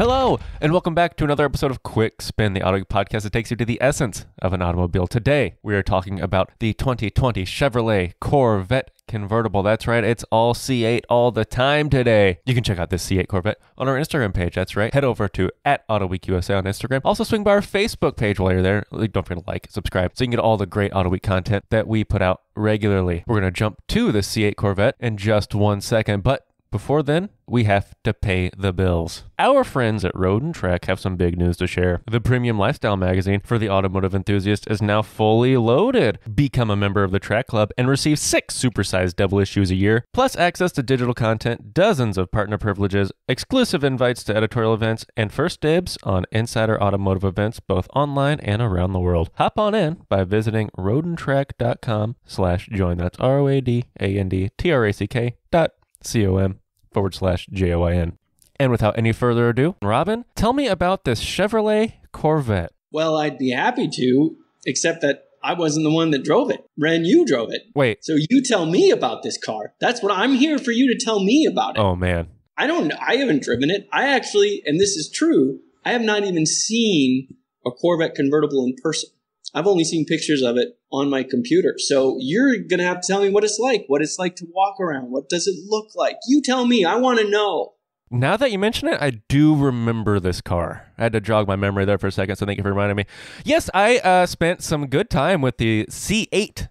Hello, and welcome back to another episode of Quick Spin, the Autoweek podcast that takes you to the essence of an automobile. Today, we are talking about the 2020 Chevrolet Corvette Convertible. That's right, it's all C8 all the time today. You can check out this C8 Corvette on our Instagram page. That's right. Head over to @AutoweekUSA on Instagram. Also, swing by our Facebook page while you're there. Don't forget to like, subscribe, so you can get all the great Autoweek content that we put out regularly. We're going to jump to the C8 Corvette in just 1 second, but before then, we have to pay the bills. Our friends at Road & Trek have some big news to share. The premium lifestyle magazine for the automotive enthusiast is now fully loaded. Become a member of the Trek Club and receive 6 supersized double issues a year, plus access to digital content, dozens of partner privileges, exclusive invites to editorial events, and first dibs on insider automotive events both online and around the world. Hop on in by visiting roadandtrack.com/join. That's ROADANDTRACK.com/JOIN. And without any further ado, Robin, tell me about this Chevrolet Corvette. Well, I'd be happy to, except that I wasn't the one that drove it. Ren, you drove it. Wait. So you tell me about this car. That's what I'm here for, you to tell me about it. Oh, man. I don't know. I haven't driven it. I actually, and this is true, I have not even seen a Corvette convertible in person. I've only seen pictures of it on my computer. So you're going to have to tell me what it's like to walk around. What does it look like? You tell me. I want to know. Now that you mention it, I do remember this car. I had to jog my memory there for a second, so thank you for reminding me. Yes, I spent some good time with the C8,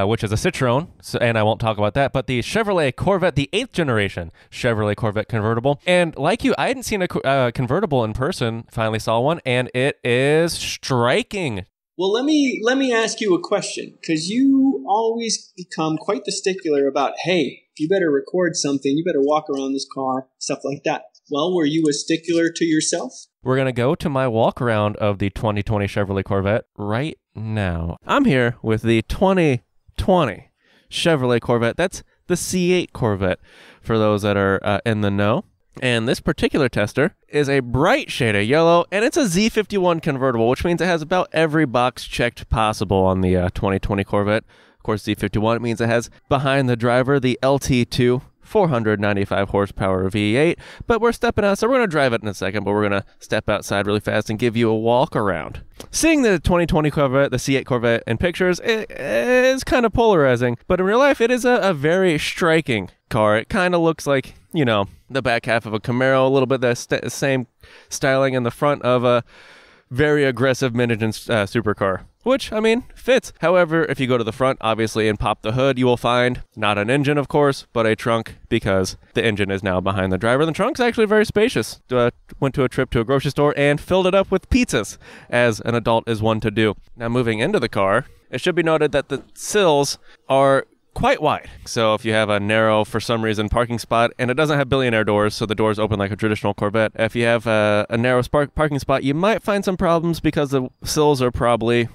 which is a Citroen, and I won't talk about that, but the Chevrolet Corvette, the 8th generation Chevrolet Corvette Convertible. And like you, I hadn't seen a convertible in person. Finally saw one, and it is striking. Well, let me ask you a question, because you always become quite the stickler about, hey, if you better record something, you better walk around this car, stuff like that. Well, were you a stickler to yourself? We're going to go to my walk around of the 2020 Chevrolet Corvette right now. I'm here with the 2020 Chevrolet Corvette. That's the C8 Corvette, for those that are in the know. And this particular tester is a bright shade of yellow, and it's a Z51 convertible, which means it has about every box checked possible on the 2020 Corvette. Of course, Z51 means it has behind the driver the LT2 495 horsepower V8, but we're stepping out, so we're going to drive it in a second, but we're going to step outside really fast and give you a walk around. Seeing the 2020 Corvette, the C8 Corvette in pictures, it is kind of polarizing, but in real life, it is a very striking car. It kind of looks like, you know, the back half of a Camaro, a little bit the same styling in the front of a very aggressive mid-engine supercar, which, I mean, fits. However, if you go to the front, obviously, and pop the hood, you will find not an engine, of course, but a trunk, because the engine is now behind the driver. The trunk's actually very spacious. Went to a trip to a grocery store and filled it up with pizzas, as an adult is one to do. Now, moving into the car, it should be noted that the sills are quite wide. So if you have a narrow, for some reason, parking spot, and it doesn't have billionaire doors, so the doors open like a traditional Corvette. If you have a narrow parking spot, you might find some problems because the sills are probably,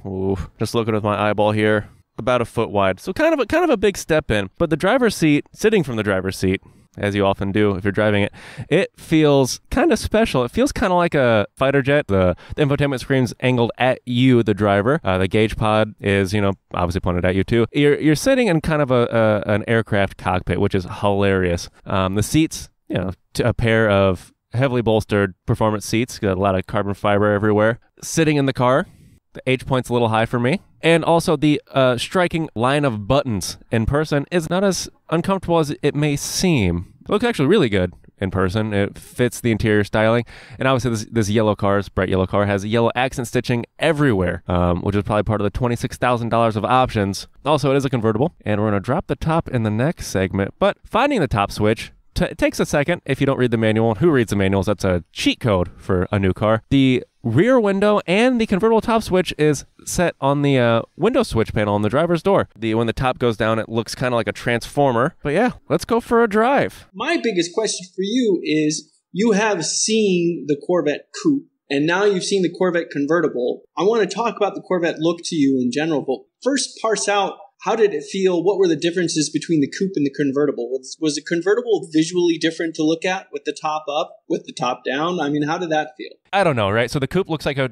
just looking with my eyeball here, about a foot wide. So kind of a big step in. But the driver's seat, sitting from the driver's seat, as you often do if you're driving it, it feels kind of special. It feels kind of like a fighter jet. The infotainment screen's angled at you, the driver. The gauge pod is, obviously pointed at you too. You're sitting in kind of an aircraft cockpit, which is hilarious. The seats, a pair of heavily bolstered performance seats, got a lot of carbon fiber everywhere. Sitting in the car, the H point's a little high for me. And also the striking line of buttons in person is not as uncomfortable as it may seem. It looks actually really good in person. It fits the interior styling. And obviously this yellow car, this bright yellow car, has yellow accent stitching everywhere, which is probably part of the $26,000 of options. Also, it is a convertible, and we're going to drop the top in the next segment. But finding the top switch, it takes a second if you don't read the manual. Who reads the manuals? That's a cheat code for a new car. The rear window and the convertible top switch is set on the window switch panel on the driver's door. When the top goes down, it looks kind of like a transformer. But yeah, let's go for a drive. My biggest question for you is, you have seen the Corvette Coupe, and now you've seen the Corvette Convertible. I want to talk about the Corvette look to you in general, but first parse out, how did it feel? What were the differences between the coupe and the convertible? Was the convertible visually different to look at, with the top up, with the top down? I mean, how did that feel? I don't know, right? So the coupe looks like a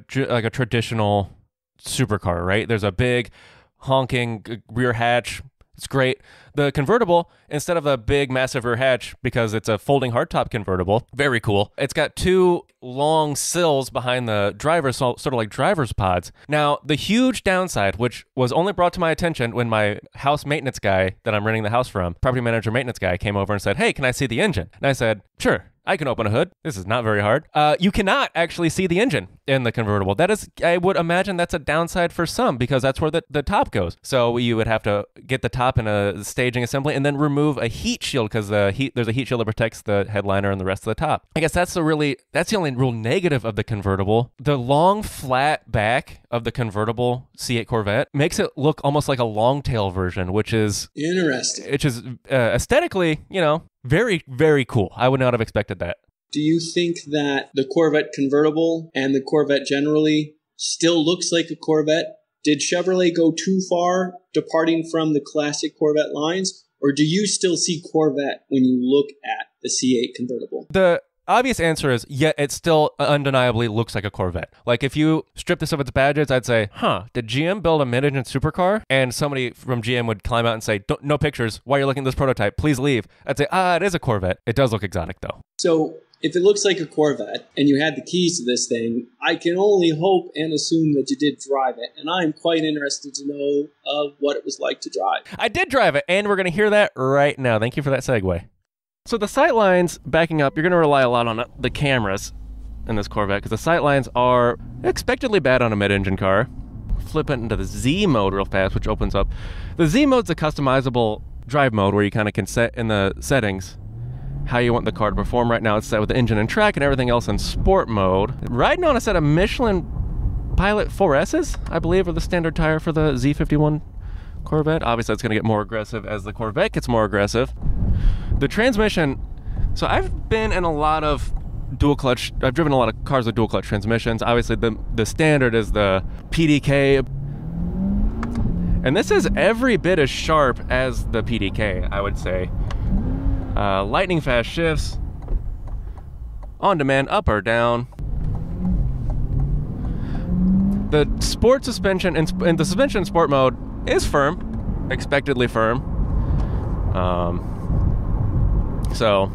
traditional supercar, right? There's a big honking rear hatch, It's great. The convertible, instead of a big, massive rear hatch, because it's a folding hardtop convertible, very cool. It's got two long sills behind the driver, sort of like driver's pods. Now, the huge downside, which was only brought to my attention when my house maintenance guy that I'm renting the house from, property manager maintenance guy, came over and said, "Hey, can I see the engine?" And I said, "Sure. I can open a hood. This is not very hard." You cannot actually see the engine in the convertible. That is, I would imagine that's a downside for some, because that's where the top goes. So you would have to get the top in a staging assembly and then remove a heat shield, because there's a heat shield that protects the headliner and the rest of the top. I guess that's the only real negative of the convertible. The long flat back of the convertible C8 Corvette makes it look almost like a long tail version, which is interesting. Which is aesthetically, very, very cool. I would not have expected that. Do you think that the Corvette convertible and the Corvette generally still looks like a Corvette? Did Chevrolet go too far departing from the classic Corvette lines? Or do you still see Corvette when you look at the C8 convertible? The obvious answer is, yeah, it still undeniably looks like a Corvette. Like, if you strip this of its badges, I'd say, did GM build a mid-engine supercar? And somebody from GM would climb out and say, no pictures, while you're looking at this prototype, please leave. I'd say, it is a Corvette. It does look exotic, though. So, if it looks like a Corvette and you had the keys to this thing, I can only hope and assume that you did drive it. And I'm quite interested to know what it was like to drive. I did drive it, and we're going to hear that right now. Thank you for that segue. So the sight lines, backing up, you're going to rely a lot on the cameras in this Corvette, because the sight lines are expectedly bad on a mid-engine car. Flip it into the Z mode real fast, which opens up. The Z mode's a customizable drive mode where you kind of can set in the settings how you want the car to perform. Right now it's set with the engine and track and everything else in sport mode. Riding on a set of Michelin Pilot 4S's, I believe, are the standard tire for the Z51 Corvette. Obviously it's going to get more aggressive as the Corvette gets more aggressive. The transmission, so I've been in a lot of dual clutch, I've driven a lot of cars with dual clutch transmissions. Obviously the standard is the PDK, and this is every bit as sharp as the PDK, I would say. Lightning fast shifts, on demand, up or down. The sport suspension and the suspension in sport mode is firm, expectedly firm. So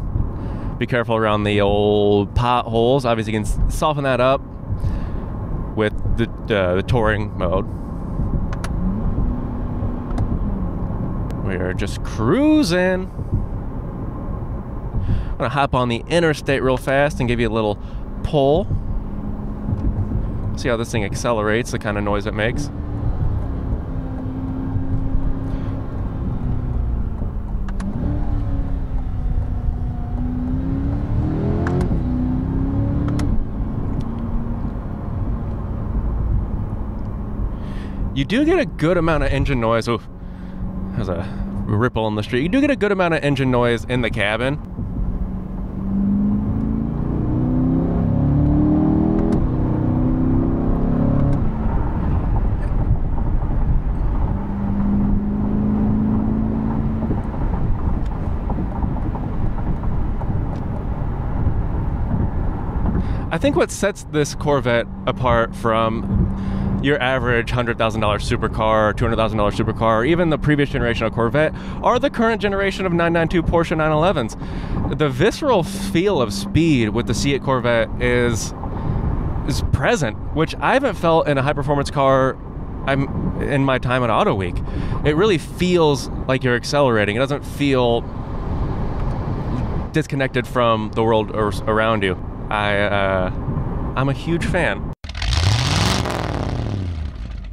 be careful around the old potholes. Obviously you can soften that up with the touring mode. We are just cruising. I'm gonna hop on the interstate real fast and give you a little pull. See how this thing accelerates, the kind of noise it makes. You do get a good amount of engine noise. Oh, there's a ripple in the street. You do get a good amount of engine noise in the cabin. I think what sets this Corvette apart from your average $100,000 supercar, $200,000 supercar, or even the previous generation of Corvette, are the current generation of 992 Porsche 911s. The visceral feel of speed with the C8 Corvette is present, which I haven't felt in a high-performance car in my time at Autoweek. It really feels like you're accelerating. It doesn't feel disconnected from the world around you. I'm a huge fan.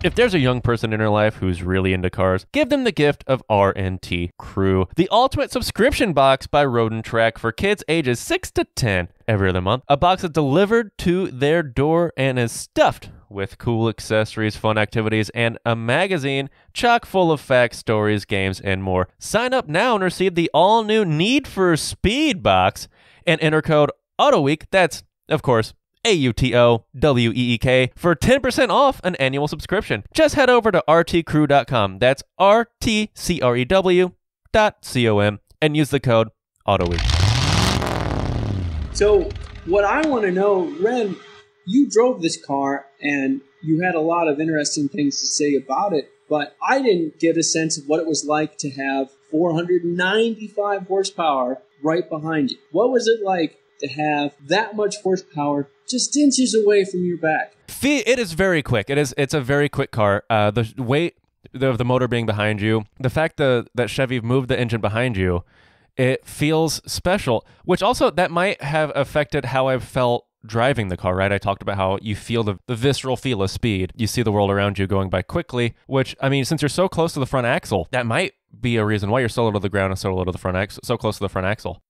If there's a young person in your life who's really into cars, give them the gift of R&T Crew, the ultimate subscription box by Road and Track for kids ages 6 to 10 every other month. A box is delivered to their door and is stuffed with cool accessories, fun activities, and a magazine chock full of facts, stories, games, and more. Sign up now and receive the all-new Need for Speed box and enter code Autoweek. That's, of course, AUTOWEEK for 10% off an annual subscription. Just head over to rtcrew.com. That's rtcrew.com and use the code Autoweek. So what I want to know, Wren, you drove this car and you had a lot of interesting things to say about it. but I didn't get a sense of what it was like to have 495 horsepower right behind you. What was it like to have that much horsepower just inches away from your back? It is very quick. It's a very quick car. The weight of the motor being behind you, the fact that Chevy moved the engine behind you, it feels special, which also that might have affected how I've felt driving the car, right? I talked about how you feel the visceral feel of speed. You see the world around you going by quickly, which, I mean, since you're so close to the front axle, that might be a reason why you're so low to the ground and so low to the front axle, so close to the front axle.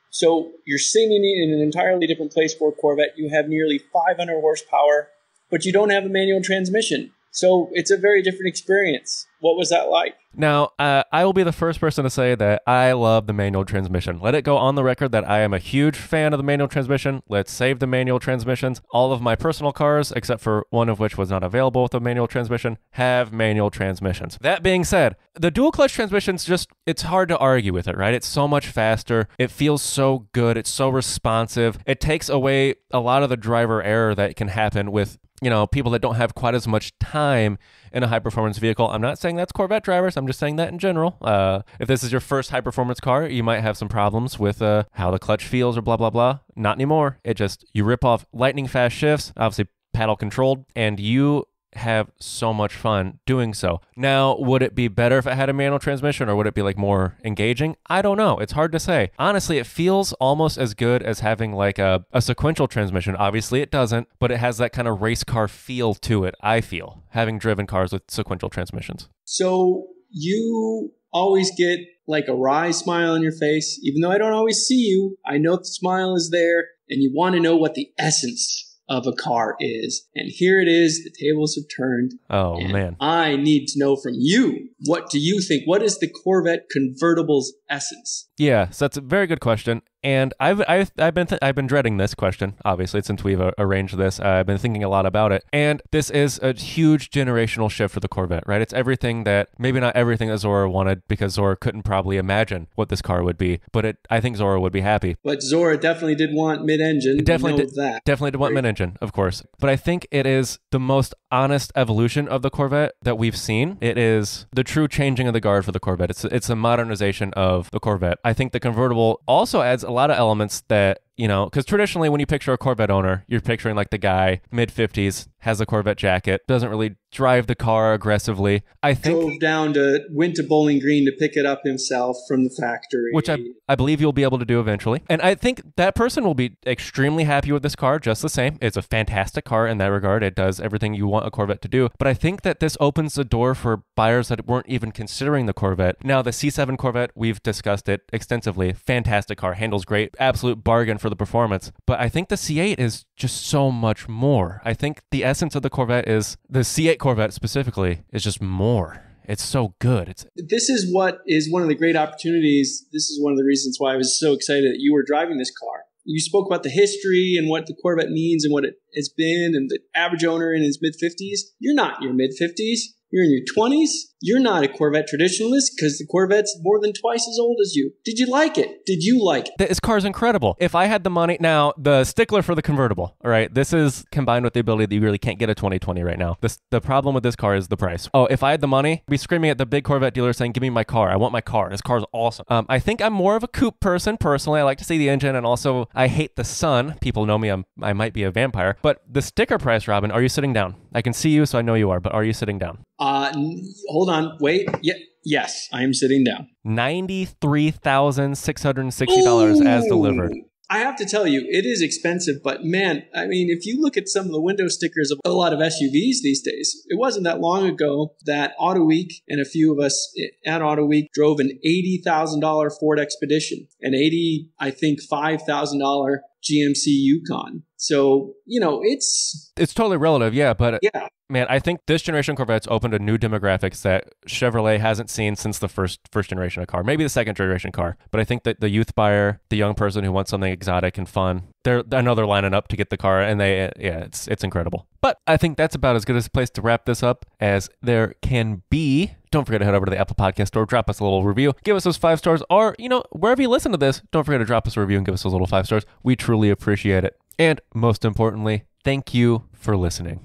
So you're sitting in an entirely different place for a Corvette. You have nearly 500 horsepower, but you don't have a manual transmission. So it's a very different experience. What was that like? Now, I will be the first person to say that I love the manual transmission. Let it go on the record that I am a huge fan of the manual transmission. Let's save the manual transmissions. All of my personal cars, except for one of which was not available with a manual transmission, have manual transmissions. That being said, the dual clutch transmissions it's hard to argue with it, right? It's so much faster. It feels so good. It's so responsive. It takes away a lot of the driver error that can happen with, people that don't have quite as much time in a high-performance vehicle. I'm not saying that's Corvette drivers. I'm just saying that in general. If this is your first high-performance car, you might have some problems with how the clutch feels or blah, blah, blah. Not anymore. You rip off lightning-fast shifts, obviously paddle-controlled, and you have so much fun doing so. Now, would it be better if it had a manual transmission, or would it be more engaging? I don't know. It's hard to say. Honestly, it feels almost as good as having a sequential transmission. Obviously, it doesn't, but it has that kind of race car feel to it, I feel, having driven cars with sequential transmissions. So you always get a wry smile on your face. Even though I don't always see you, I know the smile is there, and you want to know what the essence of a car is. And here it is. The tables have turned. Oh, man. I need to know from you, what do you think? What is the Corvette Convertible's essence? Yeah, so that's a very good question. And I've been dreading this question, obviously, since we've arranged this. I've been thinking a lot about it. And this is a huge generational shift for the Corvette, right? It's everything that, maybe not everything that Zora wanted, because Zora couldn't probably imagine what this car would be. But I think Zora would be happy. But Zora definitely did want mid-engine. Definitely did want mid-engine, of course. But I think it is the most honest evolution of the Corvette that we've seen. It is the true changing of the guard for the Corvette. It's a modernization of the Corvette. I think the convertible also adds a lot of elements that, because traditionally when you picture a Corvette owner, you're picturing the guy, mid-50s, has a Corvette jacket, doesn't really drive the car aggressively. I think went to Bowling Green to pick it up himself from the factory. Which I believe you'll be able to do eventually. And I think that person will be extremely happy with this car just the same. It's a fantastic car in that regard. It does everything you want a Corvette to do. But I think that this opens the door for buyers that weren't even considering the Corvette. Now, the C7 Corvette, we've discussed it extensively. Fantastic car, handles great, absolute bargain for the performance. But I think the C8 is just so much more. I think the essence of the Corvette is, the C8 Corvette specifically, is just more. It's so good. This is what is one of the great opportunities. This is one of the reasons why I was so excited that you were driving this car. You spoke about the history and what the Corvette means and what it has been, and the average owner in his mid-50s. You're not in your mid-50s. You're in your 20s. You're not a Corvette traditionalist because the Corvette's more than twice as old as you. Did you like it? Did you like it? This car's incredible. If I had the money, now the stickler for the convertible, all right, this is combined with the ability that you really can't get a 2020 right now. The problem with this car is the price. Oh, if I had the money, I'd be screaming at the big Corvette dealer saying, give me my car. I want my car. This car's awesome. I think I'm more of a coupe person personally. I like to see the engine, and also I hate the sun. People know me. I might be a vampire. But the sticker price, Robin, are you sitting down? I can see you, so I know you are, but are you sitting down? Hold on. Wait. Yes, I am sitting down. $93,660 as delivered. I have to tell you, it is expensive, but man, I mean, if you look at some of the window stickers of a lot of SUVs these days, it wasn't that long ago that Autoweek and a few of us at Autoweek drove an $80,000 Ford Expedition, an $5,000 GMC Yukon. So, it's totally relative, yeah, but yeah. Man, I think this generation Corvette's opened a new demographics that Chevrolet hasn't seen since the first generation of car, maybe the second generation car. But I think that the youth buyer, the young person who wants something exotic and fun, I know they're lining up to get the car, and it's incredible. But I think that's about as good a place to wrap this up as there can be. Don't forget to head over to the Apple Podcast Store, drop us a little review, give us those 5 stars, or, wherever you listen to this, don't forget to drop us a review and give us those little 5 stars. We truly appreciate it. And most importantly, thank you for listening.